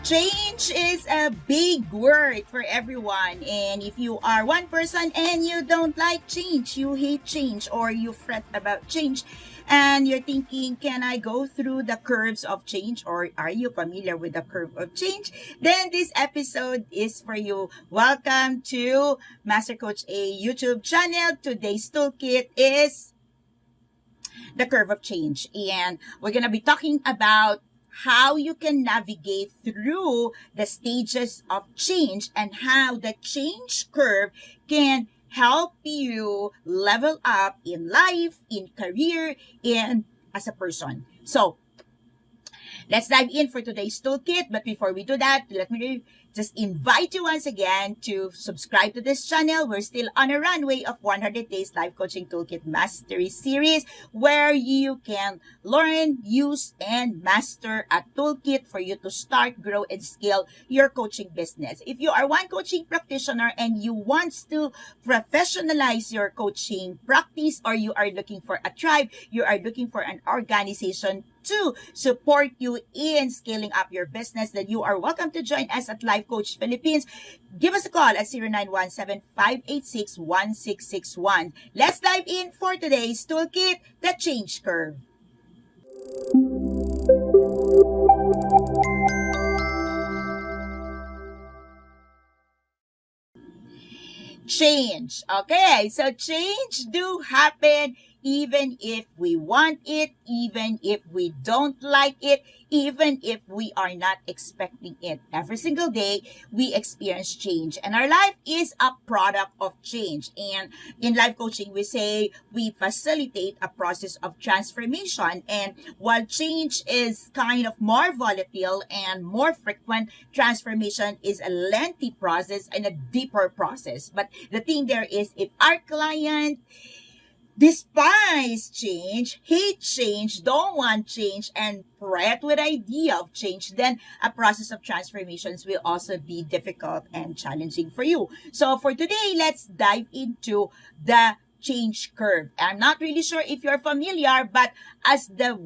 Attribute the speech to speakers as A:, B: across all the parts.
A: Change is a big word for everyone. And if you are one person and you don't like change, you hate change, or you fret about change, and you're thinking, can I go through the curves of change, or are you familiar with the curve of change? Then this episode is for you. Welcome to Master Coach A YouTube channel. Today's toolkit is the curve of change. And we're going to be talking about how you can navigate through the stages of change and how the change curve can help you level up in life, in career, and as a person. So, let's dive in for today's toolkit. But before we do that, let me just invite you once again to subscribe to this channel. We're still on a runway of 100 Days Life Coaching Toolkit Mastery Series, where you can learn, use, and master a toolkit for you to start, grow, and scale your coaching business. If you are one coaching practitioner and you want to professionalize your coaching practice, or you are looking for a tribe, you are looking for an organization to support you in scaling up your business, then you are welcome to join us at Life Coach Philippines. Give us a call at 0917-586-1661. Let's dive in for today's toolkit, the change curve. Change. Okay, so change do happen even if we want it, even if we don't like it, even if we are not expecting it. Every single day, we experience change. And our life is a product of change. And in life coaching, we say we facilitate a process of transformation. And while change is kind of more volatile and more frequent, transformation is a lengthy process and a deeper process. But the thing there is, if our client despise change, hate change, don't want change, and fret with the idea of change, then a process of transformations will also be difficult and challenging for you. So for today, let's dive into the change curve. I'm not really sure if you're familiar, but as the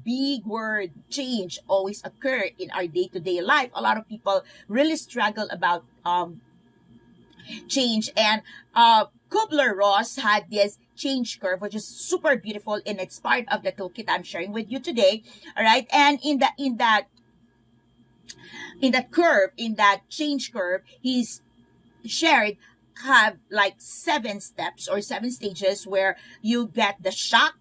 A: big word change always occur in our day-to-day life, a lot of people really struggle about change. And Kubler-Ross had this change curve, which is super beautiful, and it's part of the toolkit I'm sharing with you today. All right, and in that change curve, he's shared have like 7 steps or 7 stages where you get the shock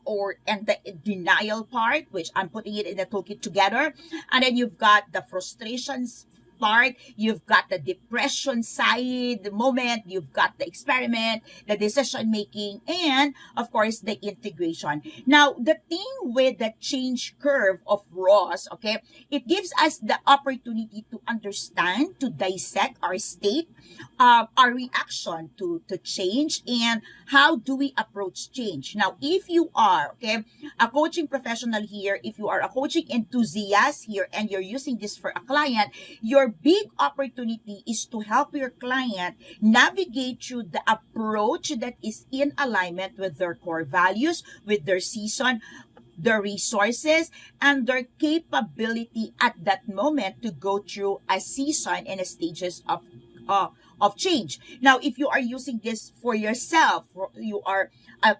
A: and the denial part, which I'm putting it in the toolkit together, and then you've got the frustrations part, you've got the depression side, the moment, you've got the experiment, the decision making, and of course the integration. Now, the thing with the change curve of Ross, okay, it gives us the opportunity to understand, to dissect our state, our reaction to change, and how do we approach change. Now, if you are, okay, a coaching professional here, if you are a coaching enthusiast here, and you're using this for a client, your big opportunity is to help your client navigate through the approach that is in alignment with their core values, with their season, their resources, and their capability at that moment to go through a season and a stages of change. Now, if you are using this for yourself, you are a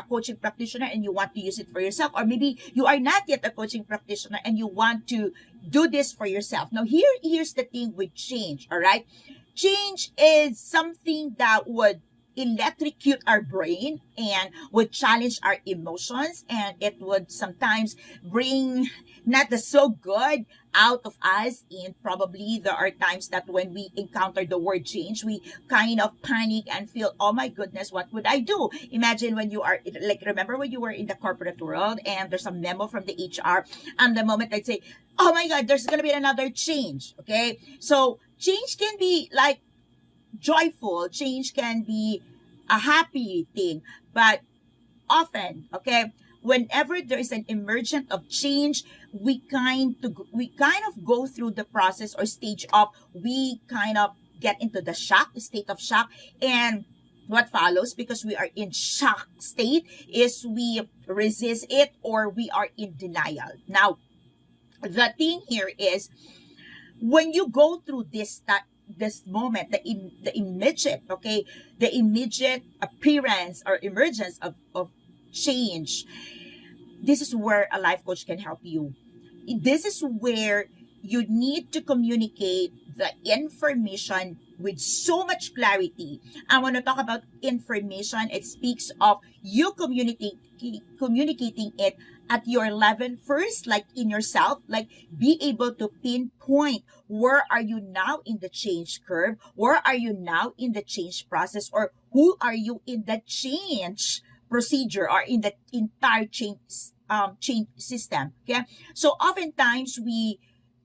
A: coaching practitioner and you want to use it for yourself, or maybe you are not yet a coaching practitioner and you want to do this for yourself. Now, here's the thing with change, all right? Change is something that would electrocute our brain and would challenge our emotions, and it would sometimes bring not the so good out of us. And probably there are times that when we encounter the word change, we kind of panic and feel, oh my goodness, what would I do? Imagine when you are, like, remember when you were in the corporate world and there's a memo from the HR, and the moment I'd say, oh my God, there's going to be another change. Okay. So change can be like joyful, change can be a happy thing, but often, okay, whenever there is an emergent of change, we kind of go through the process or stage of, we kind of get into the state of shock, and what follows, because we are in shock state, is we resist it or we are in denial. Now, the thing here is, when you go through this moment, the immediate, okay, the immediate appearance or emergence of change, this is where a life coach can help you. This is where you need to communicate the information with so much clarity. I want to talk about information. It speaks of you communicating it at your level first, like in yourself, like be able to pinpoint where are you now in the change curve, where are you now in the change process, or who are you in the change procedure or in the entire change system. Okay, so oftentimes we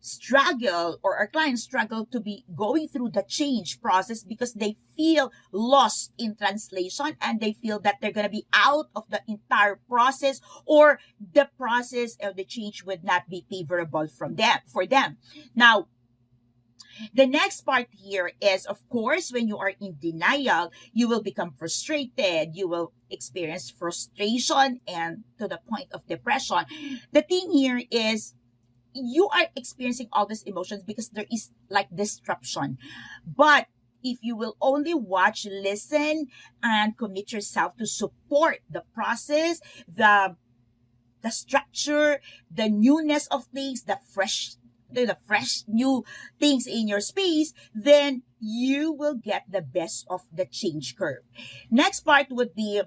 A: struggle, or our clients struggle, to be going through the change process because they feel lost in translation, and they feel that they're going to be out of the entire process, or the process of the change would not be favorable for them. Now, the next part here is, of course, when you are in denial, you will become frustrated. You will experience frustration and to the point of depression. The thing here is, you are experiencing all these emotions because there is like disruption. But if you will only watch, listen, and commit yourself to support the process, the structure, the newness of things, the fresh new things in your space, then you will get the best of the change curve. Next part would be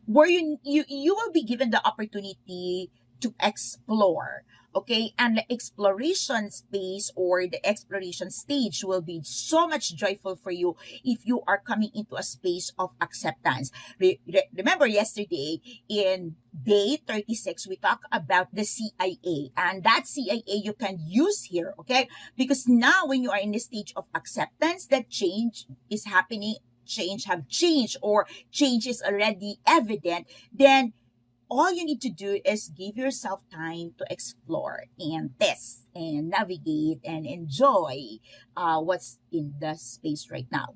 A: where you will be given the opportunity to explore. Okay, and the exploration space or the exploration stage will be so much joyful for you if you are coming into a space of acceptance. Remember yesterday in day 36, we talked about the CIA, and that CIA you can use here, okay? Because now when you are in the stage of acceptance that change is happening, change have changed, or change is already evident, then all you need to do is give yourself time to explore and test and navigate and enjoy what's in the space right now.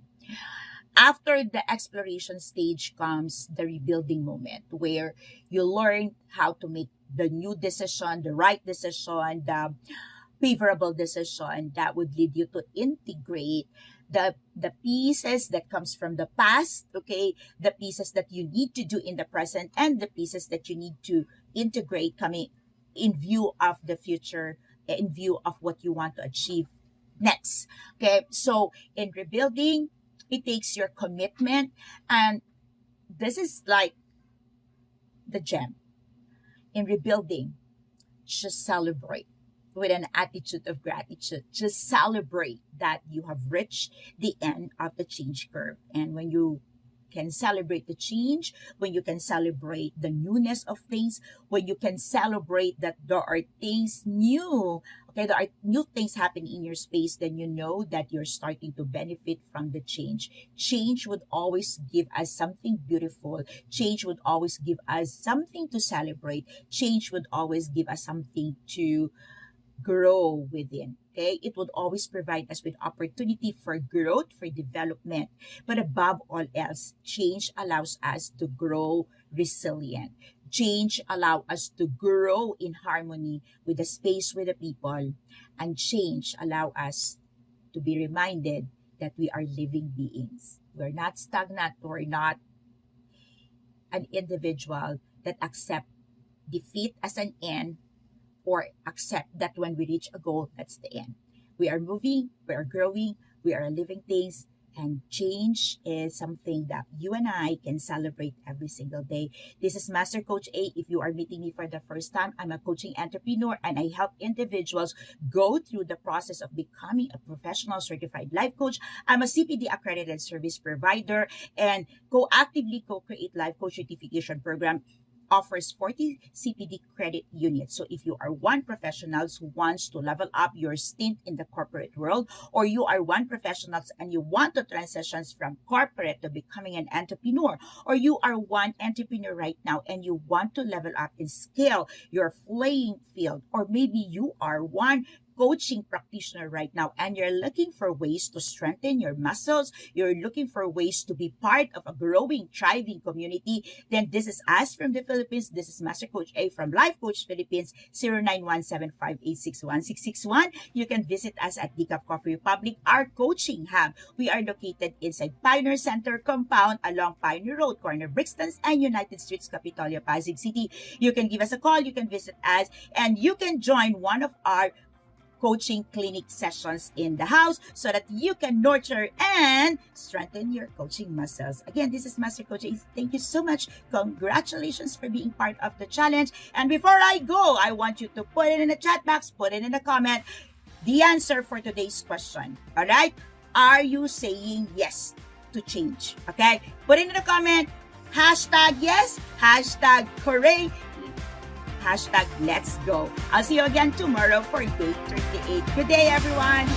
A: After the exploration stage comes the rebuilding moment, where you learn how to make the new decision, the right decision, the favorable decision that would lead you to integrate the pieces that comes from the past, okay, the pieces that you need to do in the present, and the pieces that you need to integrate coming in view of the future, in view of what you want to achieve next. Okay, so in rebuilding, it takes your commitment, and this is like the gem. In rebuilding, just celebrate with an attitude of gratitude. Just celebrate that you have reached the end of the change curve. And when you can celebrate the change, when you can celebrate the newness of things, when you can celebrate that there are things new, okay, there are new things happening in your space, then you know that you're starting to benefit from the change. Change would always give us something beautiful. Change would always give us something to celebrate. Change would always give us something to grow within. Okay, it would always provide us with opportunity for growth, for development. But above all else, change allows us to grow resilient. Change allows us to grow in harmony with the space, with the people, and change allows us to be reminded that we are living beings. We're not stagnant. We're not an individual that accept defeat as an end, or accept that when we reach a goal, that's the end. We are moving, we are growing, we are living things, and change is something that you and I can celebrate every single day. This is Master Coach A. If you are meeting me for the first time, I'm a coaching entrepreneur, and I help individuals go through the process of becoming a professional certified life coach. I'm a CPD accredited service provider, and actively co-create life coach certification program offers 40 CPD credit units. So if you are one professional who wants to level up your stint in the corporate world, or you are one professional and you want to transition from corporate to becoming an entrepreneur, or you are one entrepreneur right now and you want to level up and scale your playing field, or maybe you are one coaching practitioner right now and you're looking for ways to strengthen your muscles, you're looking for ways to be part of a growing, thriving community, then this is us from the Philippines. This is Master Coach A from Life Coach Philippines, 0917586161. You can visit us at Decaf Coffee Republic, our coaching hub. We are located inside Pioneer Center compound along Pioneer Road, corner Brixtons and United Streets, Capitolio, Pasig City. You can give us a call, you can visit us, and you can join one of our coaching clinic sessions in the house so that you can nurture and strengthen your coaching muscles. Again, this is Master Coach A. Thank you so much. Congratulations for being part of the challenge. And before I go, I want you to put it in the chat box, put it in the comment, the answer for today's question. All right? Are you saying yes to change? Okay? Put it in the comment. Hashtag yes, hashtag hooray, hashtag let's go. I'll see you again tomorrow for day 38. Good day, everyone.